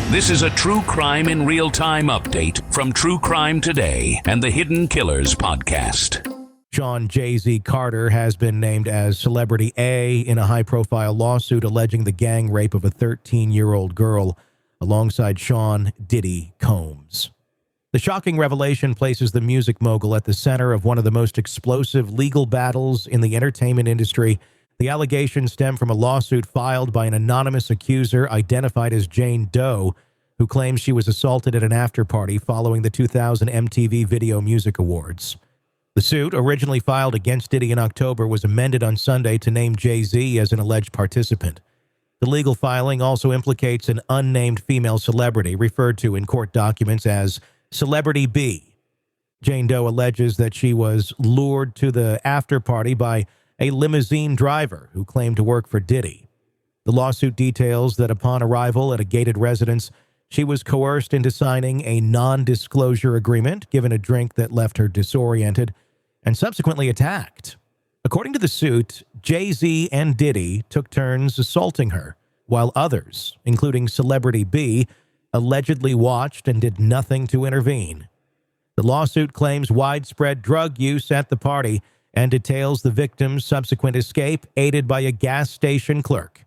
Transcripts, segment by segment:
This is a true crime in real time update from True Crime Today and the Hidden Killers podcast. Sean Jay-Z Carter has been named as Celebrity A in a high-profile lawsuit alleging the gang rape of a 13-year-old girl alongside Sean Diddy Combs. The shocking revelation places the music mogul at the center of one of the most explosive legal battles in the entertainment industry. The allegations stem from a lawsuit filed by an anonymous accuser identified as Jane Doe, who claims she was assaulted at an after-party following the 2000 MTV Video Music Awards. The suit, originally filed against Diddy in October, was amended on Sunday to name Jay-Z as an alleged participant. The legal filing also implicates an unnamed female celebrity referred to in court documents as Celebrity B. Jane Doe alleges that she was lured to the after-party by a limousine driver who claimed to work for Diddy. The lawsuit details that upon arrival at a gated residence, she was coerced into signing a non-disclosure agreement, given a drink that left her disoriented, and subsequently attacked. According to the suit, Jay-Z and Diddy took turns assaulting her, while others, including Celebrity B, allegedly watched and did nothing to intervene. The lawsuit claims widespread drug use at the party and details the victim's subsequent escape, aided by a gas station clerk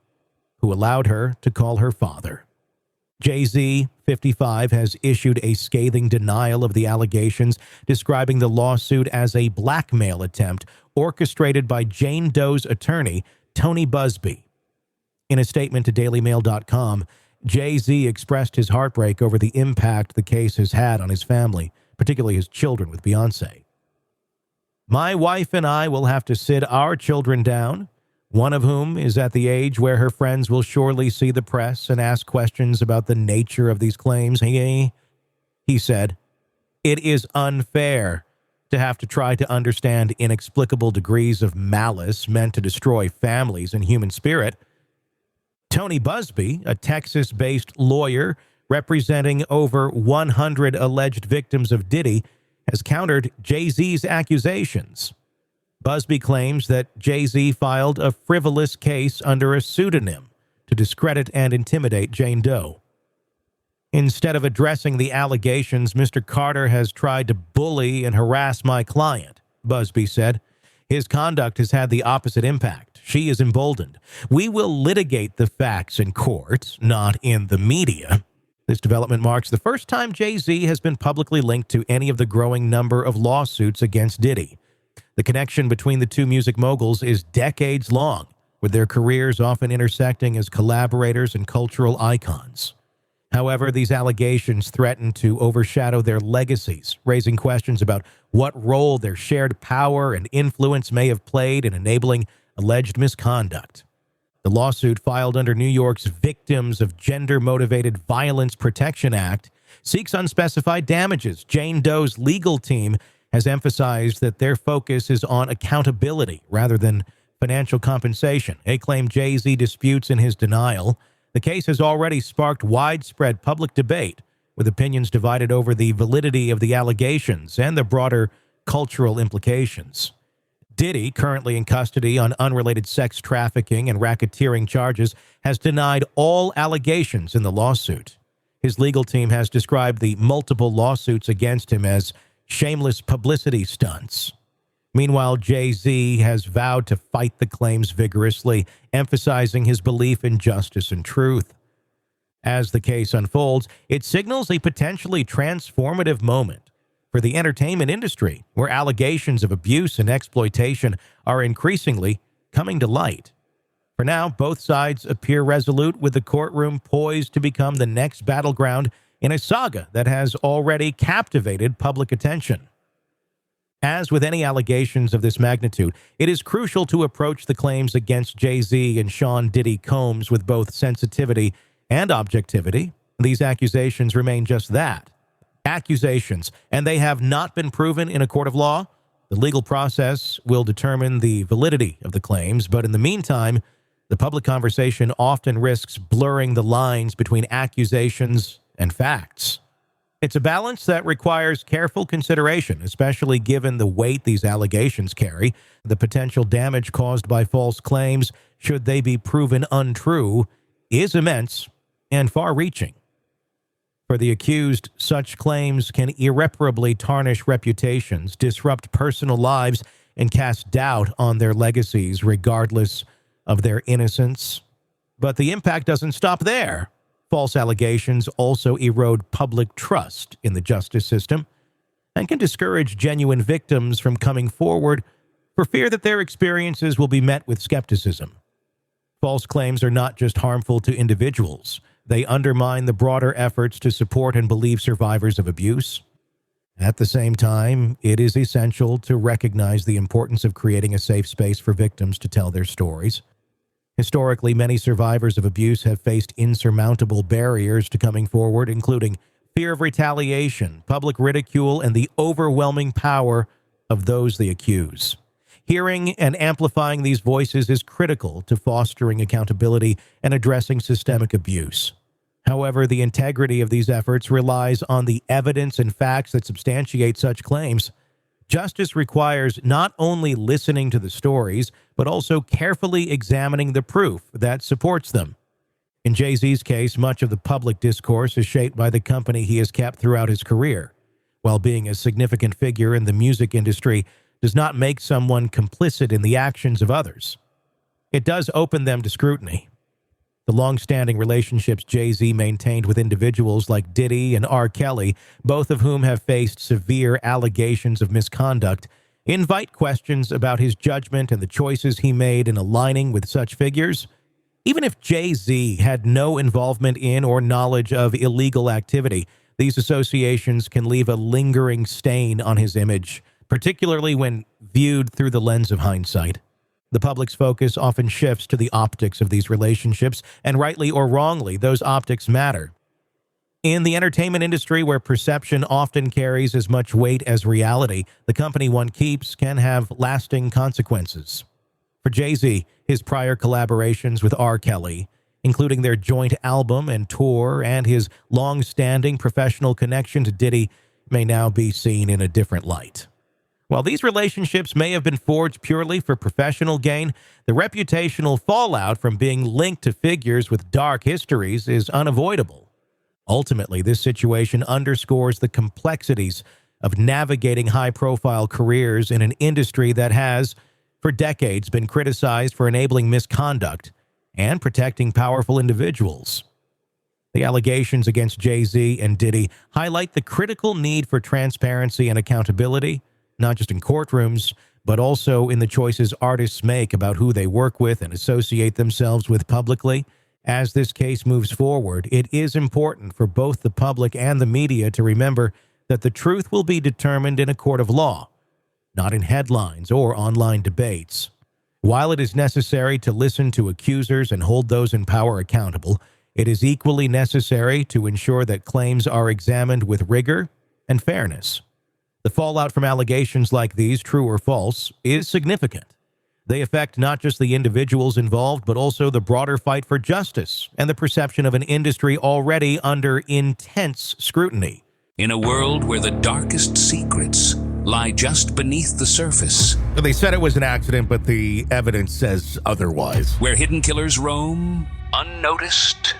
who allowed her to call her father. Jay-Z, 55, has issued a scathing denial of the allegations, describing the lawsuit as a blackmail attempt orchestrated by Jane Doe's attorney, Tony Busby. In a statement to DailyMail.com, Jay-Z expressed his heartbreak over the impact the case has had on his family, particularly his children with Beyoncé. "My wife and I will have to sit our children down, one of whom is at the age where her friends will surely see the press and ask questions about the nature of these claims," he said. "It is unfair to have to try to understand inexplicable degrees of malice meant to destroy families and human spirit." Tony Busby, a Texas-based lawyer representing over 100 alleged victims of Diddy, has countered Jay-Z's accusations. Busby claims that Jay-Z filed a frivolous case under a pseudonym to discredit and intimidate Jane Doe. "Instead of addressing the allegations, Mr. Carter has tried to bully and harass my client," Busby said. "His conduct has had the opposite impact. She is emboldened. We will litigate the facts in court, not in the media." This development marks the first time Jay-Z has been publicly linked to any of the growing number of lawsuits against Diddy. The connection between the two music moguls is decades long, with their careers often intersecting as collaborators and cultural icons. However, these allegations threaten to overshadow their legacies, raising questions about what role their shared power and influence may have played in enabling alleged misconduct. The lawsuit, filed under New York's Victims of Gender-Motivated Violence Protection Act, seeks unspecified damages. Jane Doe's legal team has emphasized that their focus is on accountability rather than financial compensation, a claim Jay-Z disputes in his denial. The case has already sparked widespread public debate, with opinions divided over the validity of the allegations and the broader cultural implications. Diddy, currently in custody on unrelated sex trafficking and racketeering charges, has denied all allegations in the lawsuit. His legal team has described the multiple lawsuits against him as shameless publicity stunts. Meanwhile, Jay-Z has vowed to fight the claims vigorously, emphasizing his belief in justice and truth. As the case unfolds, it signals a potentially transformative moment for the entertainment industry, where allegations of abuse and exploitation are increasingly coming to light. For now, both sides appear resolute, with the courtroom poised to become the next battleground in a saga that has already captivated public attention. As with any allegations of this magnitude, it is crucial to approach the claims against Jay-Z and Sean Diddy Combs with both sensitivity and objectivity. These accusations remain just that, accusations, and they have not been proven in a court of law. The legal process will determine the validity of the claims, but in the meantime, the public conversation often risks blurring the lines between accusations and facts. It's a balance that requires careful consideration, especially given the weight these allegations carry. The potential damage caused by false claims, should they be proven untrue, is immense and far-reaching. For the accused, such claims can irreparably tarnish reputations, disrupt personal lives, and cast doubt on their legacies, regardless of their innocence. But the impact doesn't stop there. False allegations also erode public trust in the justice system and can discourage genuine victims from coming forward for fear that their experiences will be met with skepticism. False claims are not just harmful to individuals. They undermine the broader efforts to support and believe survivors of abuse. At the same time, it is essential to recognize the importance of creating a safe space for victims to tell their stories. Historically, many survivors of abuse have faced insurmountable barriers to coming forward, including fear of retaliation, public ridicule, and the overwhelming power of those they accuse. Hearing and amplifying these voices is critical to fostering accountability and addressing systemic abuse. However, the integrity of these efforts relies on the evidence and facts that substantiate such claims. Justice requires not only listening to the stories, but also carefully examining the proof that supports them. In Jay-Z's case, much of the public discourse is shaped by the company he has kept throughout his career. While being a significant figure in the music industry does not make someone complicit in the actions of others, it does open them to scrutiny. The long-standing relationships Jay-Z maintained with individuals like Diddy and R. Kelly, both of whom have faced severe allegations of misconduct, invite questions about his judgment and the choices he made in aligning with such figures. Even if Jay-Z had no involvement in or knowledge of illegal activity, these associations can leave a lingering stain on his image, particularly when viewed through the lens of hindsight. The public's focus often shifts to the optics of these relationships, and rightly or wrongly, those optics matter. In the entertainment industry, where perception often carries as much weight as reality, the company one keeps can have lasting consequences. For Jay-Z, his prior collaborations with R. Kelly, including their joint album and tour, and his long-standing professional connection to Diddy, may now be seen in a different light. While these relationships may have been forged purely for professional gain, the reputational fallout from being linked to figures with dark histories is unavoidable. Ultimately, this situation underscores the complexities of navigating high-profile careers in an industry that has, for decades, been criticized for enabling misconduct and protecting powerful individuals. The allegations against Jay-Z and Diddy highlight the critical need for transparency and accountability, not just in courtrooms, but also in the choices artists make about who they work with and associate themselves with publicly. As this case moves forward, it is important for both the public and the media to remember that the truth will be determined in a court of law, not in headlines or online debates. While it is necessary to listen to accusers and hold those in power accountable, it is equally necessary to ensure that claims are examined with rigor and fairness. The fallout from allegations like these, true or false, is significant. They affect not just the individuals involved, but also the broader fight for justice and the perception of an industry already under intense scrutiny. In a world where the darkest secrets lie just beneath the surface, They said it was an accident, but the evidence says otherwise. where hidden killers roam unnoticed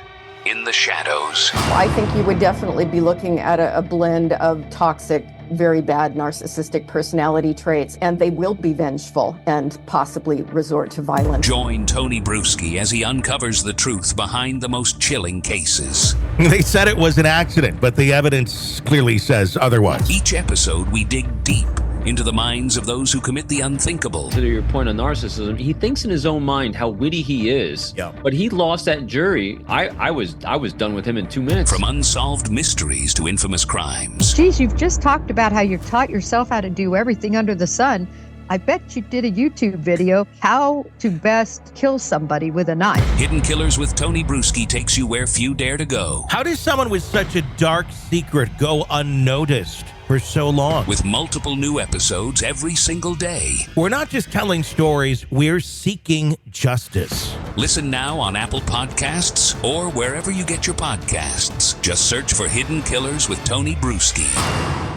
in the shadows. I think you would definitely be looking at a blend of toxic, very bad narcissistic personality traits, and they will be vengeful and possibly resort to violence. Join Tony Bruschi as he uncovers the truth behind the most chilling cases. They said it was an accident, but the evidence clearly says otherwise. Each episode, we dig deep into the minds of those who commit the unthinkable. To your point on narcissism, he thinks in his own mind how witty he is. Yeah. But he lost that jury. I was done with him in 2 minutes. From unsolved mysteries to infamous crimes. Geez, you've just talked about how you've taught yourself how to do everything under the sun. I bet you did a YouTube video, how to best kill somebody with a knife. Hidden Killers with Tony Bruschi takes you where few dare to go. How does someone with such a dark secret go unnoticed for so long? With multiple new episodes every single day. We're not just telling stories, we're seeking justice. Listen now on Apple Podcasts or wherever you get your podcasts. Just search for Hidden Killers with Tony Bruschi.